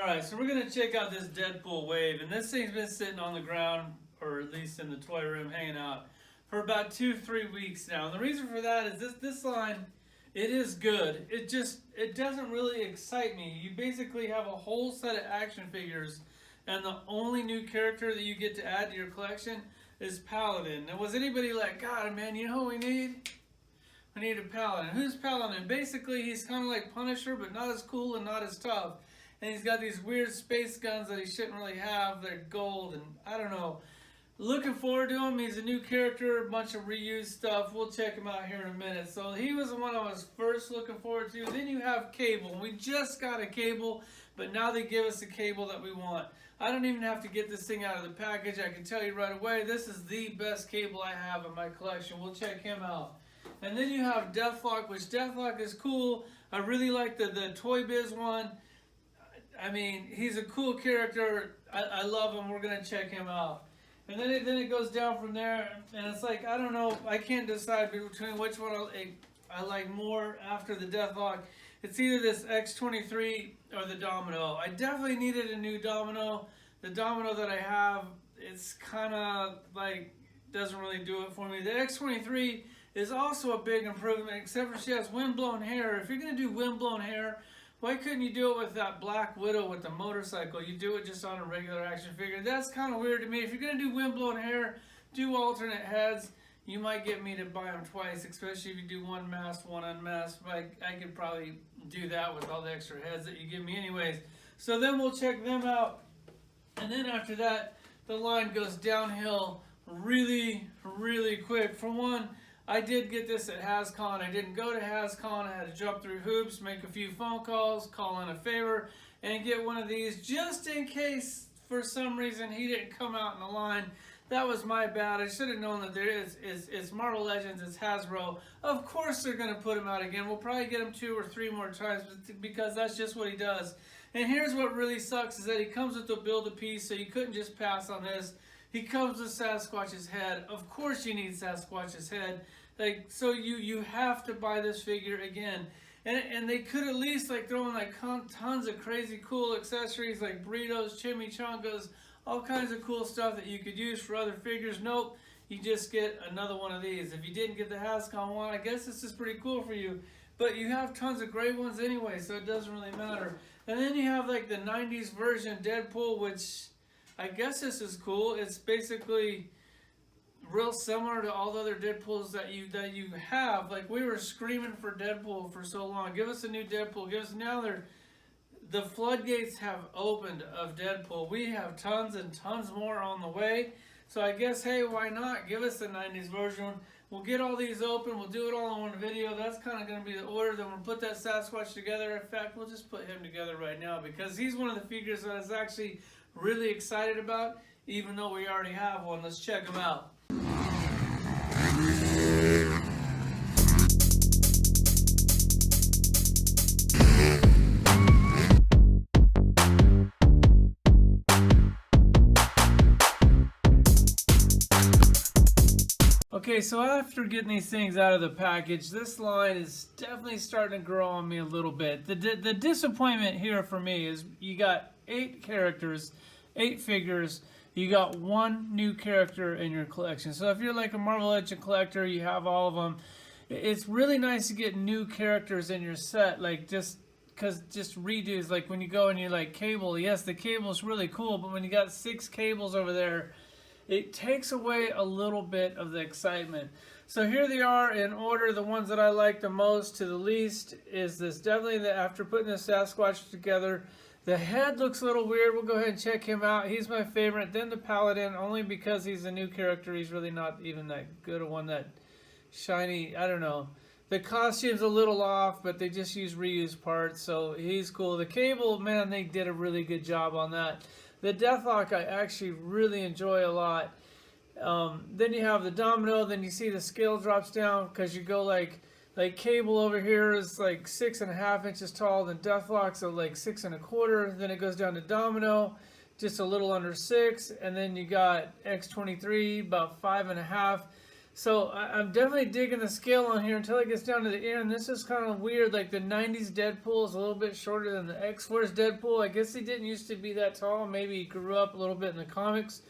Alright, so we're going to check out this Deadpool wave, and this thing's been sitting on the ground, or at least in the toy room, hanging out, for about 2-3 weeks now. And the reason for that is this line, it is good. It doesn't really excite me. You basically have a whole set of action figures, and the only new character that you get to add to your collection is Paladin. Now, was anybody like, God, man, you know what we need? We need a Paladin. Who's Paladin? Basically, he's kind of like Punisher, but not as cool and not as tough. And he's got these weird space guns that he shouldn't really have. They're gold, and I don't know. Looking forward to him. He's a new character, a bunch of reused stuff. We'll check him out here in a minute. So he was the one I was first looking forward to. Then you have Cable. We just got a Cable, but now they give us the Cable that we want. I don't even have to get this thing out of the package. I can tell you right away, this is the best Cable I have in my collection. We'll check him out. And then you have Deathlock, which Deathlock is cool. I really like the Toy Biz one. I mean, he's a cool character. I love him. We're going to check him out. And then it goes down from there. And it's like, I don't know. I can't decide between which one I like more after the Deathlock. It's either this X-23 or the Domino. I definitely needed a new Domino. The Domino that I have, it's kind of like, doesn't really do it for me. The X-23 is also a big improvement, except for she has windblown hair. If you're going to do windblown hair, why couldn't you do it with that Black Widow with the motorcycle? You do it just on a regular action figure. That's kind of weird to me. If you're going to do windblown hair, do alternate heads. You might get me to buy them twice, especially if you do one masked, one unmasked. I could probably do that with all the extra heads that you give me anyways. So then we'll check them out. And then after that, the line goes downhill really, really quick. For one, I did get this at HasCon. I didn't go to HasCon. I had to jump through hoops, make a few phone calls, call in a favor, and get one of these just in case for some reason he didn't come out in the line. That was my bad. I should have known that it's Marvel Legends, it's Hasbro. Of course they're going to put him out again. We'll probably get him 2 or 3 more times because that's just what he does. And here's what really sucks is that he comes with the build-a-piece, so you couldn't just pass on this. He comes with Sasquatch's head. Of course you need Sasquatch's head. Like, so you have to buy this figure again. And they could at least like throw in like tons of crazy cool accessories like burritos, chimichangas, all kinds of cool stuff that you could use for other figures. Nope, you just get another one of these. If you didn't get the HasCon one, I guess this is pretty cool for you. But you have tons of great ones anyway, so it doesn't really matter. And then you have like the 90s version Deadpool, which I guess this is cool. It's basically real similar to all the other Deadpools that you have. Like, we were screaming for Deadpool for so long. Give us a new Deadpool. Give us now. The floodgates have opened of Deadpool. We have tons and tons more on the way. So I guess, hey, why not? Give us the 90s version. We'll get all these open. We'll do it all in one video. That's kind of going to be the order. Then we'll put that Sasquatch together. In fact, we'll just put him together right now because he's one of the figures that I was actually really excited about, even though we already have one. Let's check him out. Okay, so after getting these things out of the package, this line is definitely starting to grow on me a little bit. The disappointment here for me is you got 8 characters, 8 figures, you got 1 new character in your collection. So if you're like a Marvel Legends collector, you have all of them. It's really nice to get new characters in your set, like just redos. Like when you go and you're like Cable, yes, the Cable's really cool, but when you got 6 Cables over there, it takes away a little bit of the excitement. So here they are in order. The ones that I like the most to the least is this. Definitely after putting the Sasquatch together, the head looks a little weird. We'll go ahead and check him out. He's my favorite. Then the Paladin, only because he's a new character. He's really not even that good a one, that shiny, I don't know. The costume's a little off, but they just use reused parts, so he's cool. The Cable, man, they did a really good job on that. The Deathlock I actually really enjoy a lot. Then you have the Domino. Then you see the scale drops down because you go like Cable over here is like 6.5 inches tall. Then Deathlock's like 6 1/4. Then it goes down to Domino, just a little under 6. And then you got X-23 about 5.5. So I'm definitely digging the scale on here until it gets down to the ear, and this is kind of weird. Like the 90s Deadpool is a little bit shorter than the X-Force Deadpool. I guess he didn't used to be that tall. Maybe he grew up a little bit in the comics.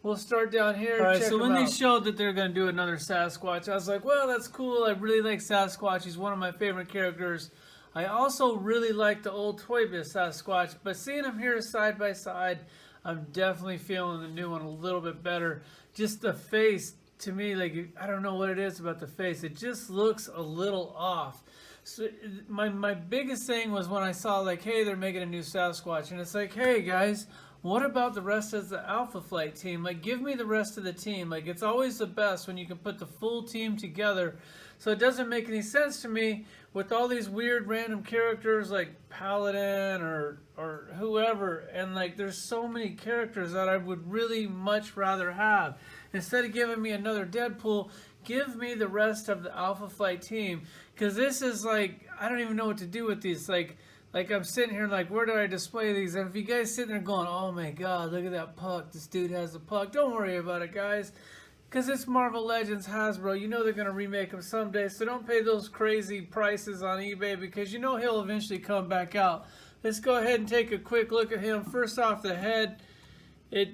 We'll start down here. All right, so when they showed that they're going to do another Sasquatch, I was like, well, that's cool. I really like Sasquatch. He's one of my favorite characters. I also really like the old Toy Biz Sasquatch, but seeing him here side by side, I'm definitely feeling the new one a little bit better. Just the face, to me, like, I don't know what it is about the face. It just looks a little off. So my biggest thing was when I saw, like, hey, they're making a new Sasquatch, and it's like, hey, guys, what about the rest of the Alpha Flight team? Like, give me the rest of the team. Like, it's always the best when you can put the full team together. So it doesn't make any sense to me with all these weird random characters like Paladin or whoever. And, like, there's so many characters that I would really much rather have. Instead of giving me another Deadpool, give me the rest of the Alpha Flight team. Because this is, like, I don't even know what to do with these. Like I'm sitting here like, where do I display these? And if you guys sitting there going, oh my god, look at that puck, this dude has a puck, don't worry about it, guys, because it's Marvel Legends Hasbro. You know they're going to remake them someday, so don't pay those crazy prices on eBay, because you know he'll eventually come back out. Let's go ahead and take a quick look at him. First off, the head, I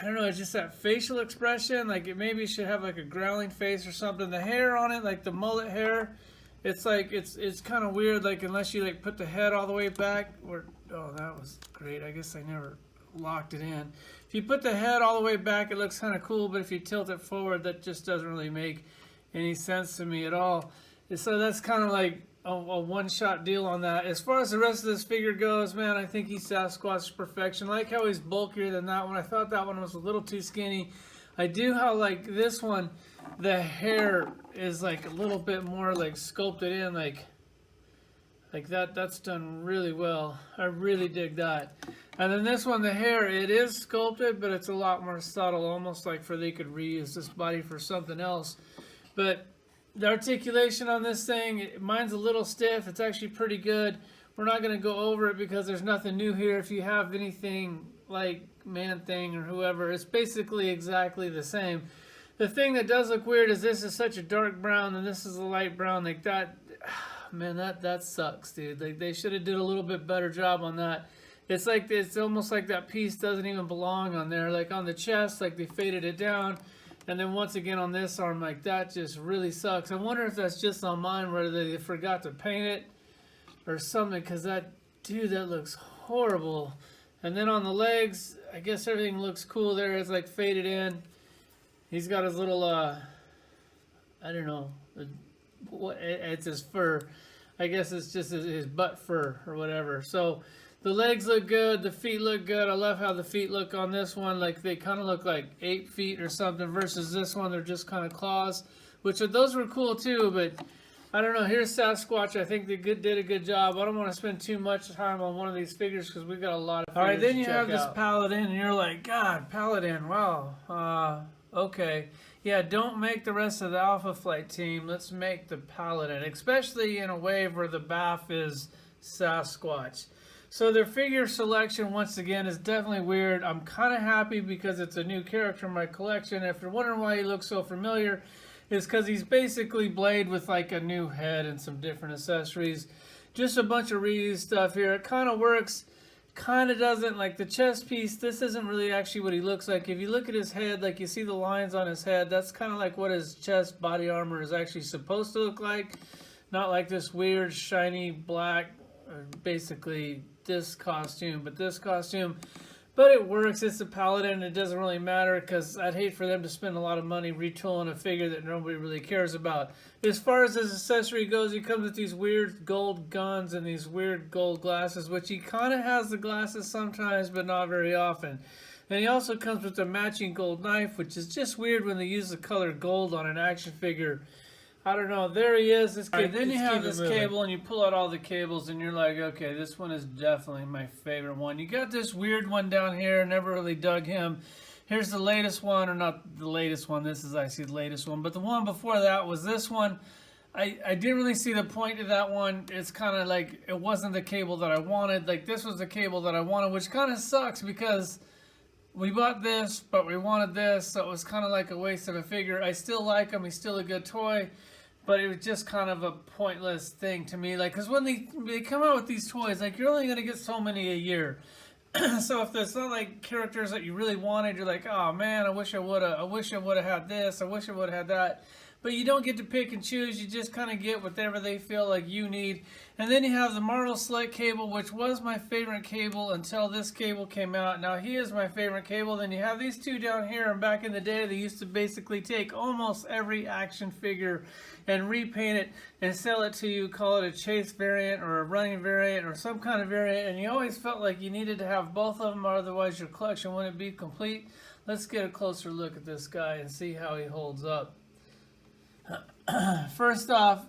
don't know, it's just that facial expression, like it maybe should have like a growling face or something. The hair on it, like the mullet hair, it's like, it's kind of weird, like unless you like put the head all the way back, or, oh, that was great. I guess I never locked it in. If you put the head all the way back, it looks kind of cool, but if you tilt it forward, that just doesn't really make any sense to me at all. So that's kind of like a one-shot deal on that. As far as the rest of this figure goes, man, I think he's Sasquatch perfection. I like how he's bulkier than that one. I thought that one was a little too skinny. I do how, like, this one, the hair is like a little bit more like sculpted in, like that's done really well. I really dig that. And then this one, the hair, it is sculpted, but it's a lot more subtle, almost like they could reuse this body for something else. But the articulation on this thing, mine's a little stiff. It's actually pretty good. We're not going to go over it because there's nothing new here. If you have anything like Man-Thing or whoever, it's basically exactly the same. The thing that does look weird is this is such a dark brown and this is a light brown. Like that, man, that sucks, dude. Like they should have did a little bit better job on that. It's like, it's almost like that piece doesn't even belong on there. Like on the chest, like they faded it down. And then once again on this arm, like that just really sucks. I wonder if that's just on mine where they forgot to paint it or something, because that, dude, that looks horrible. And then on the legs, I guess everything looks cool there. It's like faded in. He's got his little, I don't know, it's his fur. I guess it's just his butt fur or whatever. So the legs look good. The feet look good. I love how the feet look on this one. Like they kind of look like 8 feet or something versus this one. They're just kind of claws, which those were cool too. But I don't know. Here's Sasquatch. I think they did a good job. I don't want to spend too much time on one of these figures because we've got a lot of figures. All right, then you have this Paladin, and you're like, God, Paladin, wow. Okay. Yeah, don't make the rest of the Alpha Flight team. Let's make the Paladin, especially in a wave where the BAF is Sasquatch. So their figure selection, once again, is definitely weird. I'm kind of happy because it's a new character in my collection. If you're wondering why he looks so familiar, it's because he's basically Blade with like a new head and some different accessories. Just a bunch of reused stuff here. It kind of works, kind of doesn't. Like the chest piece, this isn't really actually what he looks like. If you look at his head, like you see the lines on his head, that's kind of like what his chest body armor is actually supposed to look like. Not like this weird shiny black, basically this costume, but this costume. But it works. It's a Paladin. It doesn't really matter because I'd hate for them to spend a lot of money retooling a figure that nobody really cares about. As far as his accessory goes, he comes with these weird gold guns and these weird gold glasses, which he kind of has the glasses sometimes, but not very often. And he also comes with a matching gold knife, which is just weird when they use the color gold on an action figure. I don't know. There he is. This right, then you have this cable, and you pull out all the cables, and you're like, okay, this one is definitely my favorite one. You got this weird one down here. Never really dug him. Here's the latest one, or not the latest one. This is actually the latest one. But the one before that was this one. I didn't really see the point of that one. It's kind of like it wasn't the cable that I wanted. Like this was the cable that I wanted, which kind of sucks because we bought this, but we wanted this, so it was kind of like a waste of a figure. I still like him. He's still a good toy, but it was just kind of a pointless thing to me. Like, because when they come out with these toys, like, you're only going to get so many a year. So if there's not like characters that you really wanted, you're like, oh man, I wish I would have had this, I wish I would have had that. But you don't get to pick and choose, you just kind of get whatever they feel like you need. And then you have the Marvel Select cable, which was my favorite cable until this cable came out. Now he is my favorite cable. Then you have these two down here, and back in the day they used to basically take almost every action figure and repaint it and sell it to you, call it a chase variant or a running variant or some kind of variant, and you always felt like you needed to have both of them, or otherwise your collection wouldn't be complete. Let's get a closer look at this guy and see how he holds up. First off,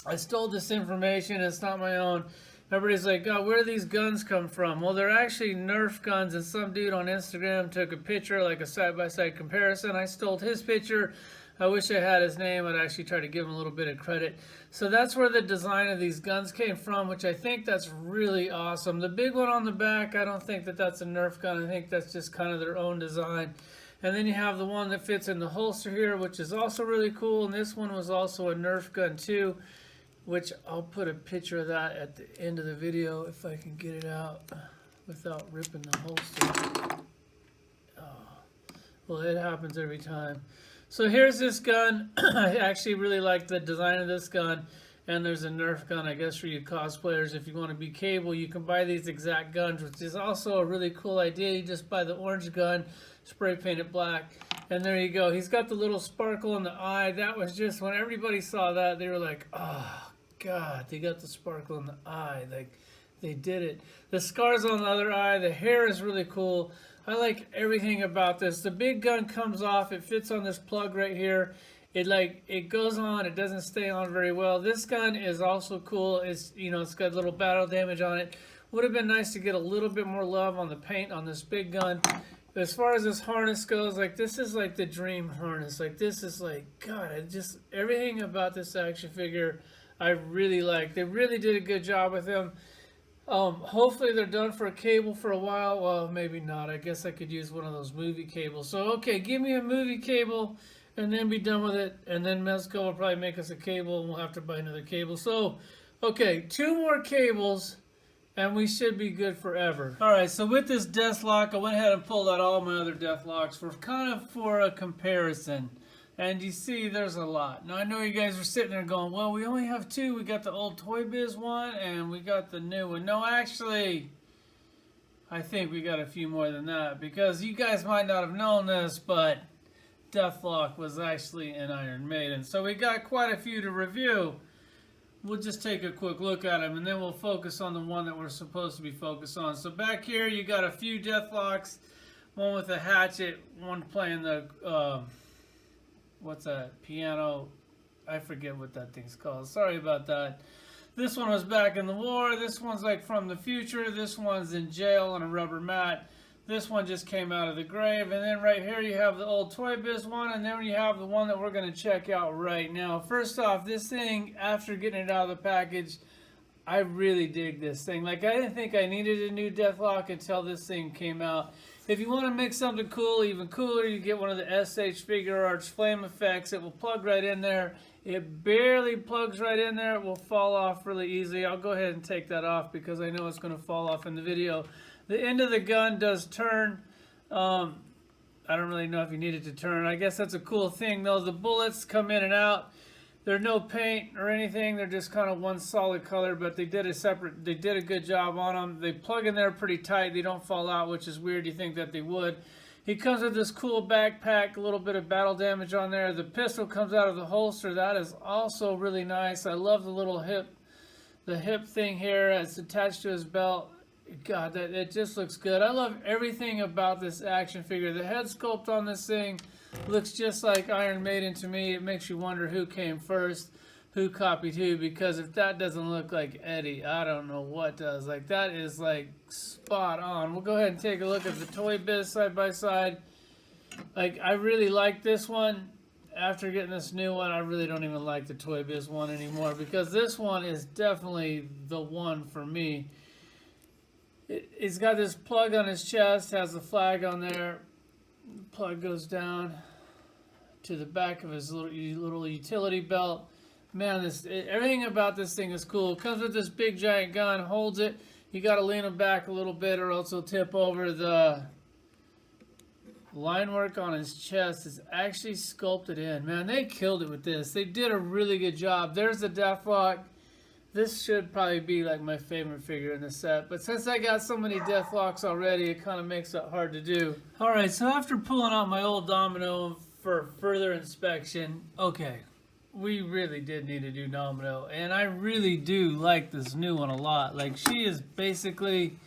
I stole this information. It's not my own. Everybody's like, God, where do these guns come from? Well, they're actually Nerf guns, and some dude on Instagram took a picture, like a side-by-side comparison. I stole his picture. I wish I had his name. I'd actually try to give him a little bit of credit. So that's where the design of these guns came from, which I think that's really awesome. The big one on the back, I don't think that that's a Nerf gun. I think that's just kind of their own design. And then you have the one that fits in the holster here, which is also really cool. And this one was also a Nerf gun too, which I'll put a picture of that at the end of the video if I can get it out without ripping the holster. Oh, well, it happens every time. So here's this gun. I actually really like the design of this gun. And there's a Nerf gun, I guess, for you cosplayers. If you want to be cable, you can buy these exact guns, which is also a really cool idea. You just buy the orange gun, spray paint it black, and there you go. He's got the little sparkle in the eye. That was just, when everybody saw that, they were like, oh, God, they got the sparkle in the eye. Like, they did it. The scars on the other eye, the hair is really cool. I like everything about this. The big gun comes off. It fits on this plug right here. It goes on, it doesn't stay on very well. This gun is also cool. It's got a little battle damage on it. Would have been nice to get a little bit more love on the paint on this big gun. As far as this harness goes, like, this is like the dream harness. Like, this is like, God, everything about this action figure I really like. They really did a good job with him. Hopefully they're done for a cable for a while. Well, maybe not. I guess I could use one of those movie cables. So, okay, give me a movie cable and then be done with it, and then Mezco will probably make us a cable, and we'll have to buy another cable. So, okay, 2 more cables, and we should be good forever. Alright, so with this death lock, I went ahead and pulled out all my other death locks for a comparison. And you see, there's a lot. Now, I know you guys are sitting there going, well, we only have 2. We got the old Toy Biz one, and we got the new one. No, actually, I think we got a few more than that, because you guys might not have known this, but Deathlock was actually an Iron Maiden. So we got quite a few to review. We'll just take a quick look at them, and then we'll focus on the one that we're supposed to be focused on. So back here, you got a few Deathlocks. One with a hatchet, one playing the, what's that, piano? I forget what that thing's called. Sorry about that. This one was back in the war. This one's like from the future. This one's in jail on a rubber mat. This one just came out of the grave. And then right here you have the old Toy Biz one, and then you have the one that we're going to check out right now. First off, this thing, after getting it out of the package, I really dig this thing. Like, I didn't think I needed a new Deathlock until this thing came out. If you want to make something cool, even cooler, you get one of the SH Figure Arts Flame Effects. It will plug right in there. It barely plugs right in there. It will fall off really easily. I'll go ahead and take that off because I know it's going to fall off in the video. The end of the gun does turn. I don't really know if you need it to turn. I guess that's a cool thing though. The bullets come in and out. There's no paint or anything. They're just kind of one solid color, but they did a good job on them. They plug in there pretty tight. They don't fall out, which is weird. You think that they would. He comes with this cool backpack, a little bit of battle damage on there. The pistol comes out of the holster. That is also really nice. I love the little hip thing here. It's attached to his belt. God, it just looks good. I love everything about this action figure. The head sculpt on this thing looks just like Iron Maiden to me. It makes you wonder who came first, who copied who, because if that doesn't look like Eddie, I don't know what does. Like, that is like spot on. We'll go ahead and take a look at the Toy Biz side by side. Like, I really like this one. After getting this new one, I really don't even like the Toy Biz one anymore, because this one is definitely the one for me. He's got this plug on his chest, has the flag on there. The plug goes down to the back of his little utility belt. Man, everything about this thing is cool. It comes with this big giant gun, holds it. You got to lean him back a little bit or else he'll tip over. The line work on his chest is actually sculpted in. Man, they killed it with this. They did a really good job. There's the death lock. This should probably be like my favorite figure in the set. But since I got so many death locks already, it kind of makes it hard to do. Alright, so after pulling out my old Domino for further inspection, okay, we really did need a new Domino. And I really do like this new one a lot. Like, she is basically,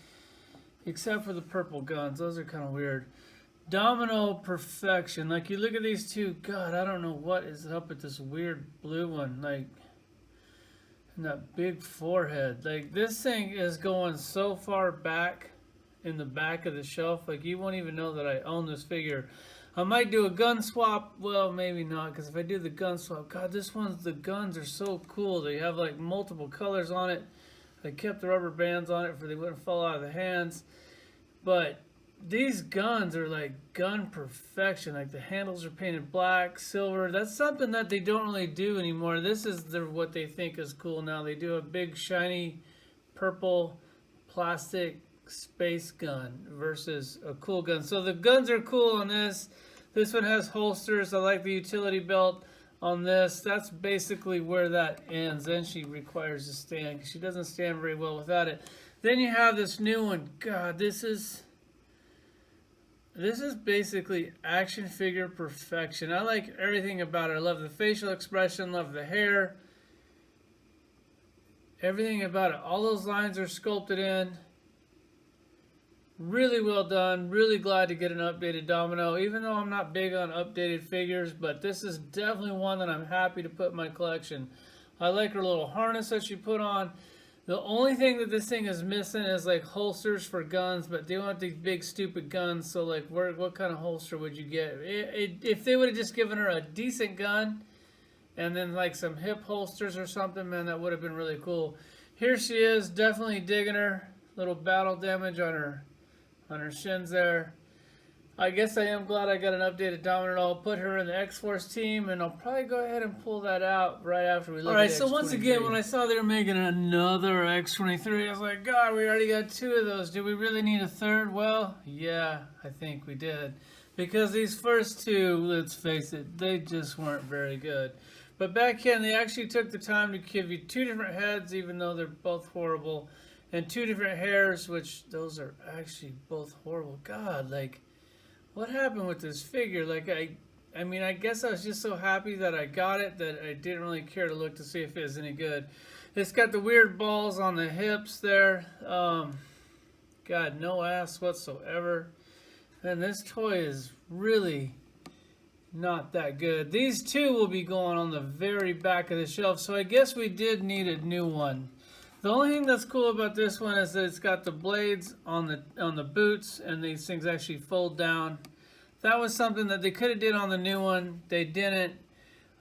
except for the purple guns, those are kind of weird. Domino perfection. Like, you look at these two, God, I don't know what is up with this weird blue one. Like, and that big forehead. Like, this thing is going so far back in the back of the shelf. Like, you won't even know that I own this figure. I might do a gun swap. Well, maybe not, because if I do the gun swap, God, the guns are so cool. They have like multiple colors on it. I kept the rubber bands on it for they wouldn't fall out of the hands. But these guns are like gun perfection. Like, the handles are painted black, silver. That's something that they don't really do anymore. This is what they think is cool now. They do a big shiny purple plastic space gun versus a cool gun. So the guns are cool on this. This one has holsters. I like the utility belt on this. That's basically where that ends. Then she requires a stand because she doesn't stand very well without it. Then you have this new one. God, this is basically action figure perfection. I like everything about it. I love the facial expression, love the hair, everything about it. All those lines are sculpted in. Really well done. Really glad to get an updated Domino, even though I'm not big on updated figures, but this is definitely one that I'm happy to put in my collection. I like her little harness that she put on. The only thing that this thing is missing is like holsters for guns, but they want these big stupid guns, so like what kind of holster would you get? If they would have just given her a decent gun and then like some hip holsters or something, man, that would have been really cool. Here she is, definitely digging her. Little battle damage on her shins there. I guess I am glad I got an updated Domino. I'll put her in the X-Force team, and I'll probably go ahead and pull that out right after we look at X-23. Alright, so once again, when I saw they were making another X-23, I was like, God, we already got 2 of those. Do we really need a third? Well, yeah, I think we did. Because these first 2, let's face it, they just weren't very good. But back in, they actually took the time to give you 2 different heads, even though they're both horrible. And 2 different hairs, which those are actually both horrible. God, like, what happened with this figure? Like, I mean, I guess I was just so happy that I got it that I didn't really care to look to see if it was any good. It's got the weird balls on the hips there. God, no ass whatsoever. And this toy is really not that good. These 2 will be going on the very back of the shelf, so I guess we did need a new one. The only thing that's cool about this one is that it's got the blades on the boots, and these things actually fold down. That was something that they could have did on the new one. They didn't.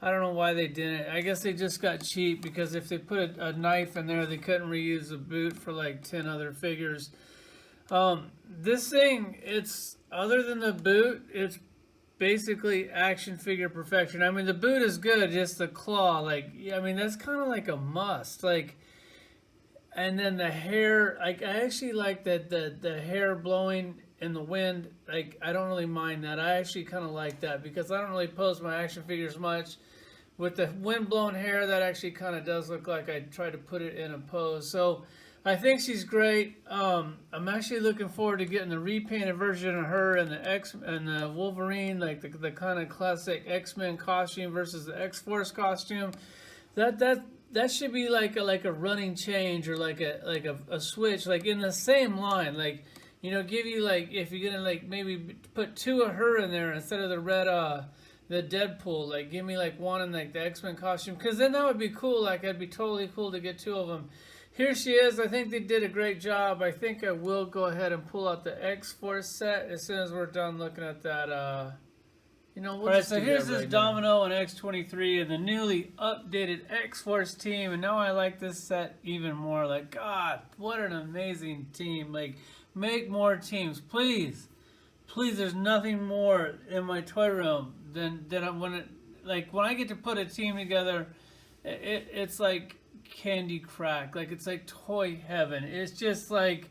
I don't know why they didn't. I guess they just got cheap, because if they put a knife in there, they couldn't reuse the boot for like 10 other figures. This thing, it's, other than the boot, it's basically action figure perfection. I mean, the boot is good, just the claw, like, I mean, that's kind of like a must. Like, and then the hair, like, I actually like that the hair blowing in the wind. Like, I don't really mind that. I actually kind of like that, because I don't really pose my action figures much. With the wind blown hair, that actually kind of does look like I tried to put it in a pose. So I think she's great. I'm actually looking forward to getting the repainted version of her and the Wolverine, like the kind of classic X-Men costume versus the X-Force costume. That should be like a running change, or like a switch, like in the same line. Like, you know, give you, like, if you're gonna like maybe put 2 of her in there instead of the red the Deadpool, like give me like one in like the X-Men costume, because then that would be cool. Like, it'd be totally cool to get 2 of them. Here she is. I think they did a great job. I think I will go ahead and pull out the X-Force set as soon as we're done looking at that You know, Alright, so here's this right Domino and X23 and the newly updated X-Force team, and now I like this set even more. Like, God, what an amazing team. Like, make more teams, please. Please, there's nothing more in my toy room than when I get to put a team together, it's like candy crack. Like, it's like toy heaven. It's just like,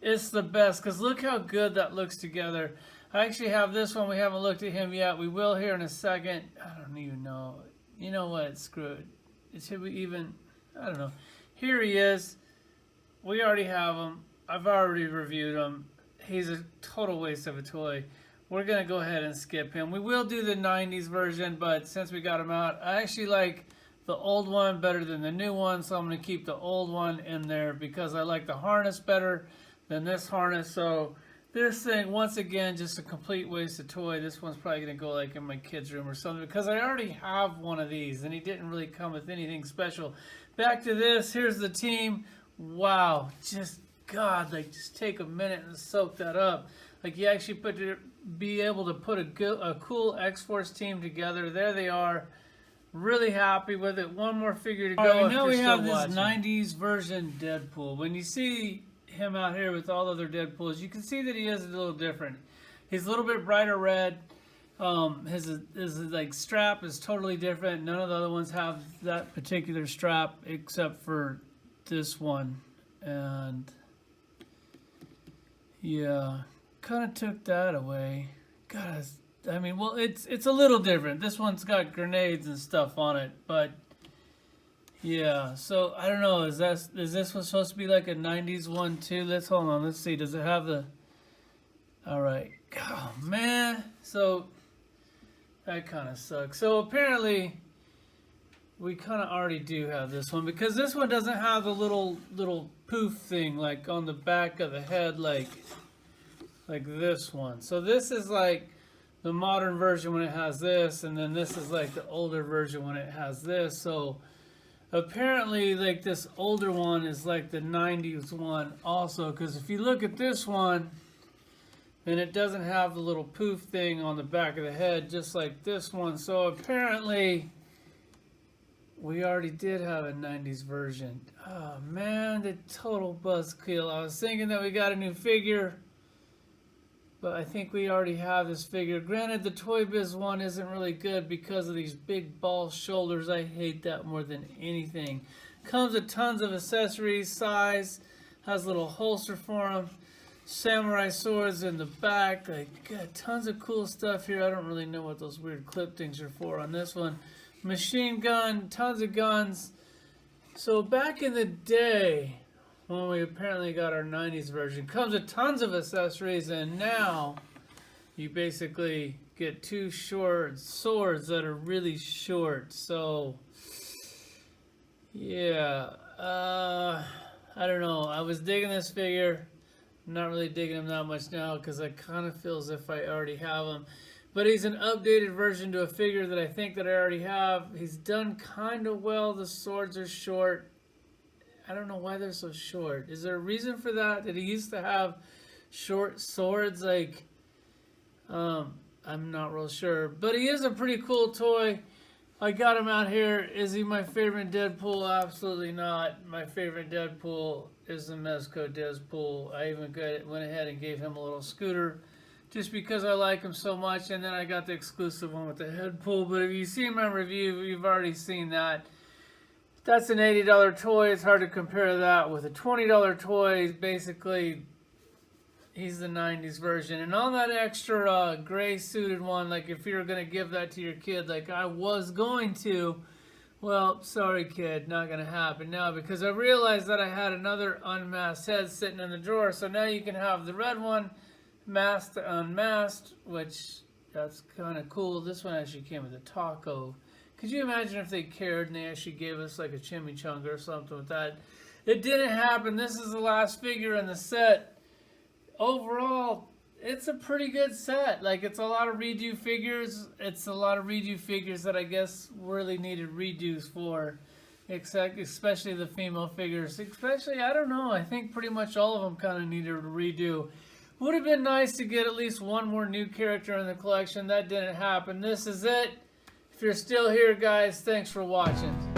it's the best, because look how good that looks together. I actually have this one. We haven't looked at him yet. We will here in a second. I don't even know. You know what? Screw it. Should we even? I don't know. Here he is. We already have him. I've already reviewed him. He's a total waste of a toy. We're going to go ahead and skip him. We will do the 90s version, but since we got him out, I actually like the old one better than the new one, so I'm going to keep the old one in there because I like the harness better than this harness. So this thing, once again, just a complete waste of toy. This one's probably going to go like in my kid's room or something because I already have one of these and he didn't really come with anything special. Back to this. Here's the team. Wow. Just, God, like, just take a minute and soak that up. Like, you actually be able to put a cool X-Force team together. There they are. Really happy with it. One more figure to go. All right, now we have this 90s version Deadpool. When you see him out here with all other Deadpools, you can see that he is a little different. He's a little bit brighter red. His like strap is totally different. None of the other ones have that particular strap except for this one. And yeah, kind of took that away. God, I mean, well, it's a little different. This one's got grenades and stuff on it, but yeah, so I don't know. Is this one supposed to be like a 90s one too? Hold on. Let's see. Does it have the? All right. Oh man. So that kind of sucks. So apparently we kind of already do have this one because this one doesn't have the little poof thing like on the back of the head like this one. So this is like the modern version when it has this, and then this is like the older version when it has this. So apparently, like, this older one is like the 90s one also, because if you look at this one, then it doesn't have the little poof thing on the back of the head, just like this one. So apparently, we already did have a 90s version. Oh, man, the total buzzkill. I was thinking that we got a new figure, but I think we already have this figure. Granted, the Toy Biz one isn't really good because of these big ball shoulders. I hate that more than anything. Comes with tons of accessories, size, has a little holster for them, samurai swords in the back. Like, got tons of cool stuff here. I don't really know what those weird clip things are for on this one. Machine gun, tons of guns. So back in the day, when we apparently got our 90s version, comes with tons of accessories, and now you basically get two short swords that are really short. So yeah, I don't know. I was digging this figure. I'm not really digging him that much now because I kind of feel as if I already have him. But he's an updated version to a figure that I think that I already have. He's done kind of well. The swords are short. I don't know why they're so short. Is there a reason for that? Did he used to have short swords? Like, I'm not real sure. But he is a pretty cool toy. I got him out here. Is he my favorite Deadpool? Absolutely not. My favorite Deadpool is the Mezco Deadpool. I even went ahead and gave him a little scooter just because I like him so much. And then I got the exclusive one with the head pull. But if you see my review, you've already seen that. That's an $80 toy. It's hard to compare that with a $20 toy. Basically, he's the 90s version. And on that extra gray suited one, like if you're going to give that to your kid, like I was going to, well, sorry kid, not going to happen now because I realized that I had another unmasked head sitting in the drawer. So now you can have the red one masked to unmasked, which that's kind of cool. This one actually came with a taco. Could you imagine if they cared and they actually gave us like a chimichanga or something with that? It didn't happen. This is the last figure in the set. Overall, it's a pretty good set. Like, it's a lot of redo figures. It's a lot of redo figures that I guess really needed redos for. Especially the female figures. Especially, I don't know, I think pretty much all of them kind of needed a redo. Would have been nice to get at least one more new character in the collection. That didn't happen. This is it. If you're still here, guys, thanks for watching.